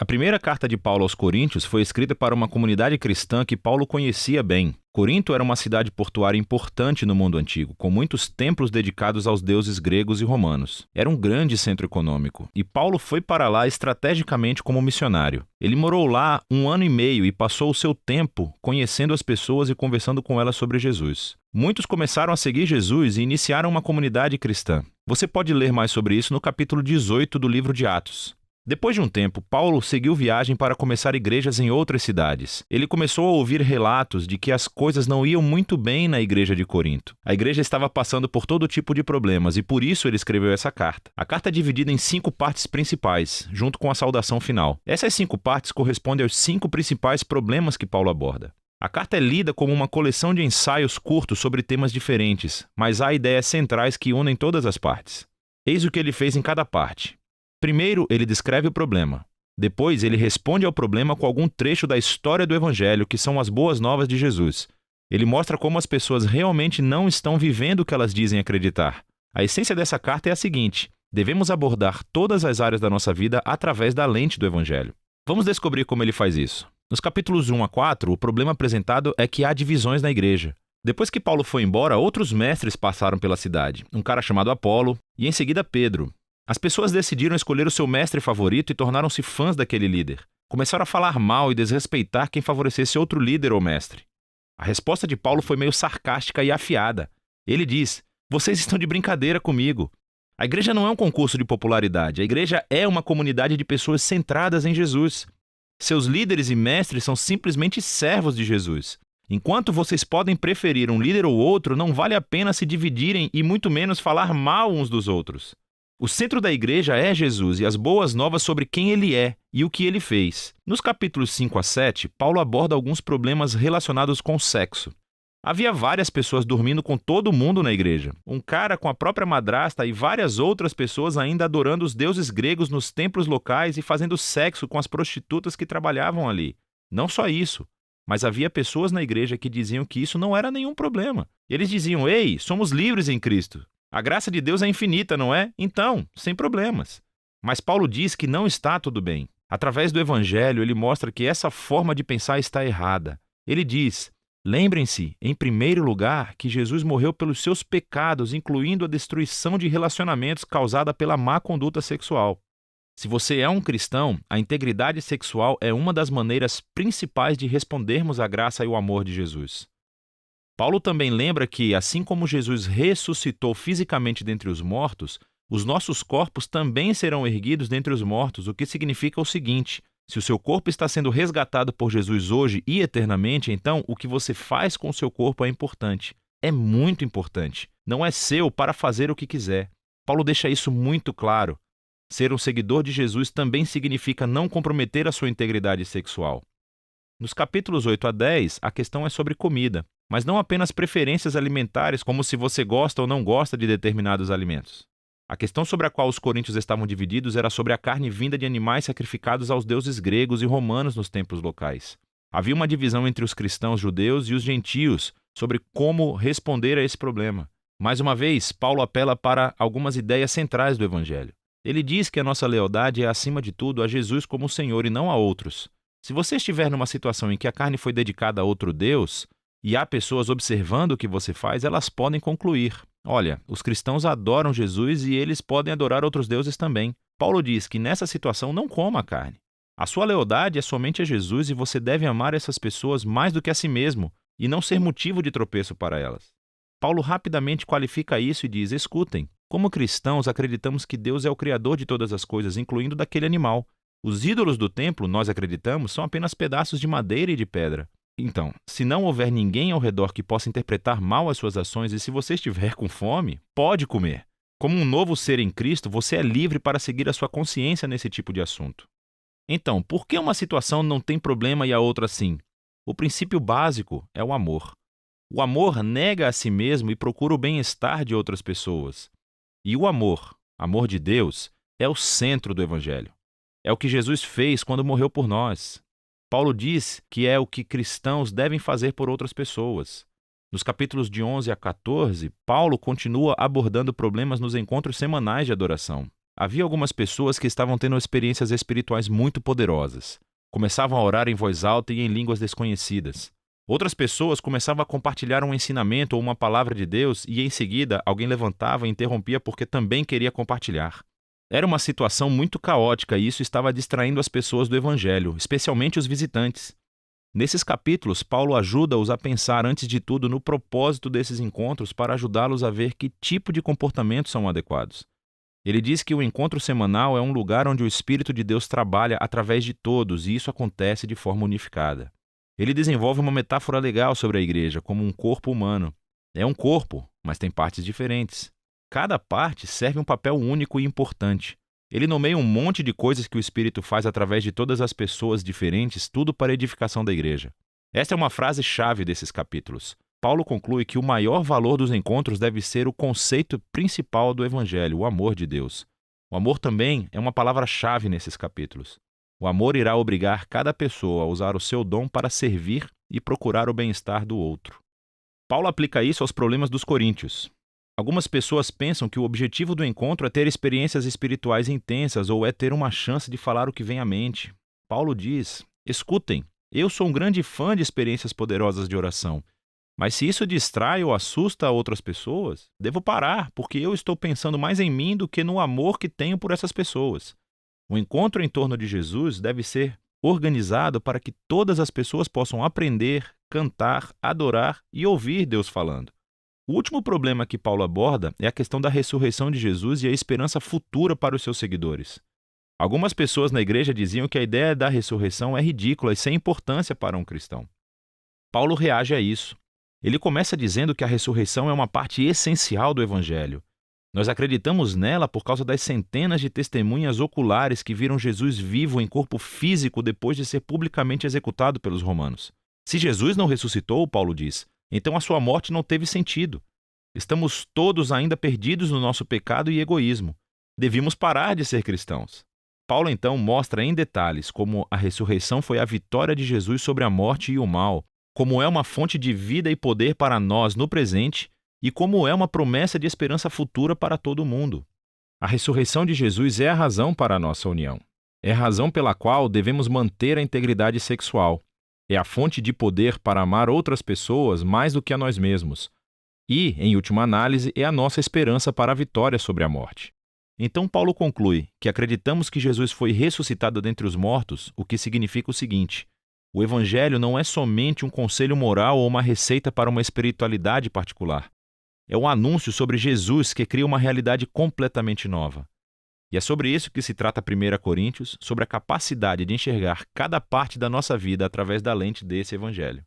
A primeira carta de Paulo aos Coríntios foi escrita para uma comunidade cristã que Paulo conhecia bem. Corinto era uma cidade portuária importante no mundo antigo, com muitos templos dedicados aos deuses gregos e romanos. Era um grande centro econômico, e Paulo foi para lá estrategicamente como missionário. Ele morou lá 1 ano e meio e passou o seu tempo conhecendo as pessoas e conversando com elas sobre Jesus. Muitos começaram a seguir Jesus e iniciaram uma comunidade cristã. Você pode ler mais sobre isso no capítulo 18 do livro de Atos. Depois de um tempo, Paulo seguiu viagem para começar igrejas em outras cidades. Ele começou a ouvir relatos de que as coisas não iam muito bem na igreja de Corinto. A igreja estava passando por todo tipo de problemas e por isso ele escreveu essa carta. A carta é dividida em 5 partes principais, junto com a saudação final. Essas 5 partes correspondem aos 5 principais problemas que Paulo aborda. A carta é lida como uma coleção de ensaios curtos sobre temas diferentes, mas há ideias centrais que unem todas as partes. Eis o que ele fez em cada parte. Primeiro, ele descreve o problema. Depois, ele responde ao problema com algum trecho da história do Evangelho, que são as boas novas de Jesus. Ele mostra como as pessoas realmente não estão vivendo o que elas dizem acreditar. A essência dessa carta é a seguinte: devemos abordar todas as áreas da nossa vida através da lente do Evangelho. Vamos descobrir como ele faz isso. Nos capítulos 1 a 4, o problema apresentado é que há divisões na igreja. Depois que Paulo foi embora, outros mestres passaram pela cidade. Um cara chamado Apolo e, em seguida, Pedro. As pessoas decidiram escolher o seu mestre favorito e tornaram-se fãs daquele líder. Começaram a falar mal e desrespeitar quem favorecesse outro líder ou mestre. A resposta de Paulo foi meio sarcástica e afiada. Ele diz: "Vocês estão de brincadeira comigo. A igreja não é um concurso de popularidade. A igreja é uma comunidade de pessoas centradas em Jesus. Seus líderes e mestres são simplesmente servos de Jesus. Enquanto vocês podem preferir um líder ou outro, não vale a pena se dividirem e muito menos falar mal uns dos outros. O centro da igreja é Jesus e as boas novas sobre quem ele é e o que ele fez." Nos capítulos 5 a 7, Paulo aborda alguns problemas relacionados com o sexo. Havia várias pessoas dormindo com todo mundo na igreja. Um cara com a própria madrasta e várias outras pessoas ainda adorando os deuses gregos nos templos locais e fazendo sexo com as prostitutas que trabalhavam ali. Não só isso, mas havia pessoas na igreja que diziam que isso não era nenhum problema. Eles diziam: "Ei, somos livres em Cristo. A graça de Deus é infinita, não é? Então, sem problemas." Mas Paulo diz que não está tudo bem. Através do Evangelho, ele mostra que essa forma de pensar está errada. Ele diz: "Lembrem-se, em primeiro lugar, que Jesus morreu pelos seus pecados, incluindo a destruição de relacionamentos causada pela má conduta sexual." Se você é um cristão, a integridade sexual é uma das maneiras principais de respondermos à graça e ao amor de Jesus. Paulo também lembra que, assim como Jesus ressuscitou fisicamente dentre os mortos, os nossos corpos também serão erguidos dentre os mortos, o que significa o seguinte: se o seu corpo está sendo resgatado por Jesus hoje e eternamente, então o que você faz com o seu corpo é importante. É muito importante. Não é seu para fazer o que quiser. Paulo deixa isso muito claro. Ser um seguidor de Jesus também significa não comprometer a sua integridade sexual. Nos capítulos 8 a 10, a questão é sobre comida, mas não apenas preferências alimentares, como se você gosta ou não gosta de determinados alimentos. A questão sobre a qual os coríntios estavam divididos era sobre a carne vinda de animais sacrificados aos deuses gregos e romanos nos templos locais. Havia uma divisão entre os cristãos judeus e os gentios sobre como responder a esse problema. Mais uma vez, Paulo apela para algumas ideias centrais do Evangelho. Ele diz que a nossa lealdade é, acima de tudo, a Jesus como Senhor e não a outros. Se você estiver numa situação em que a carne foi dedicada a outro Deus, e há pessoas observando o que você faz, elas podem concluir: olha, os cristãos adoram Jesus e eles podem adorar outros deuses também. Paulo diz que nessa situação não coma a carne. A sua lealdade é somente a Jesus e você deve amar essas pessoas mais do que a si mesmo e não ser motivo de tropeço para elas. Paulo rapidamente qualifica isso e diz: escutem, como cristãos acreditamos que Deus é o Criador de todas as coisas, incluindo daquele animal. Os ídolos do templo, nós acreditamos, são apenas pedaços de madeira e de pedra. Então, se não houver ninguém ao redor que possa interpretar mal as suas ações e se você estiver com fome, pode comer. Como um novo ser em Cristo, você é livre para seguir a sua consciência nesse tipo de assunto. Então, por que uma situação não tem problema e a outra sim? O princípio básico é o amor. O amor nega a si mesmo e procura o bem-estar de outras pessoas. E o amor de Deus, é o centro do Evangelho. É o que Jesus fez quando morreu por nós. Paulo diz que é o que cristãos devem fazer por outras pessoas. Nos capítulos de 11 a 14, Paulo continua abordando problemas nos encontros semanais de adoração. Havia algumas pessoas que estavam tendo experiências espirituais muito poderosas. Começavam a orar em voz alta e em línguas desconhecidas. Outras pessoas começavam a compartilhar um ensinamento ou uma palavra de Deus e, em seguida, alguém levantava e interrompia porque também queria compartilhar. Era uma situação muito caótica e isso estava distraindo as pessoas do Evangelho, especialmente os visitantes. Nesses capítulos, Paulo ajuda-os a pensar antes de tudo no propósito desses encontros para ajudá-los a ver que tipo de comportamentos são adequados. Ele diz que o encontro semanal é um lugar onde o Espírito de Deus trabalha através de todos e isso acontece de forma unificada. Ele desenvolve uma metáfora legal sobre a igreja como um corpo humano. É um corpo, mas tem partes diferentes. Cada parte serve um papel único e importante. Ele nomeia um monte de coisas que o Espírito faz através de todas as pessoas diferentes, tudo para a edificação da igreja. Esta é uma frase-chave desses capítulos. Paulo conclui que o maior valor dos encontros deve ser o conceito principal do Evangelho, o amor de Deus. O amor também é uma palavra-chave nesses capítulos. O amor irá obrigar cada pessoa a usar o seu dom para servir e procurar o bem-estar do outro. Paulo aplica isso aos problemas dos coríntios. Algumas pessoas pensam que o objetivo do encontro é ter experiências espirituais intensas ou é ter uma chance de falar o que vem à mente. Paulo diz: escutem, eu sou um grande fã de experiências poderosas de oração. Mas se isso distrai ou assusta outras pessoas, devo parar, porque eu estou pensando mais em mim do que no amor que tenho por essas pessoas. O encontro em torno de Jesus deve ser organizado para que todas as pessoas possam aprender, cantar, adorar e ouvir Deus falando. O último problema que Paulo aborda é a questão da ressurreição de Jesus e a esperança futura para os seus seguidores. Algumas pessoas na igreja diziam que a ideia da ressurreição é ridícula e sem importância para um cristão. Paulo reage a isso. Ele começa dizendo que a ressurreição é uma parte essencial do Evangelho. Nós acreditamos nela por causa das centenas de testemunhas oculares que viram Jesus vivo em corpo físico depois de ser publicamente executado pelos romanos. Se Jesus não ressuscitou, Paulo diz, então a sua morte não teve sentido. Estamos todos ainda perdidos no nosso pecado e egoísmo. Devíamos parar de ser cristãos. Paulo então mostra em detalhes como a ressurreição foi a vitória de Jesus sobre a morte e o mal, como é uma fonte de vida e poder para nós no presente e como é uma promessa de esperança futura para todo mundo. A ressurreição de Jesus é a razão para a nossa união. É a razão pela qual devemos manter a integridade sexual. É a fonte de poder para amar outras pessoas mais do que a nós mesmos. E, em última análise, é a nossa esperança para a vitória sobre a morte. Então Paulo conclui que acreditamos que Jesus foi ressuscitado dentre os mortos, o que significa o seguinte: o Evangelho não é somente um conselho moral ou uma receita para uma espiritualidade particular. É um anúncio sobre Jesus que cria uma realidade completamente nova. E é sobre isso que se trata 1 Coríntios, sobre a capacidade de enxergar cada parte da nossa vida através da lente desse Evangelho.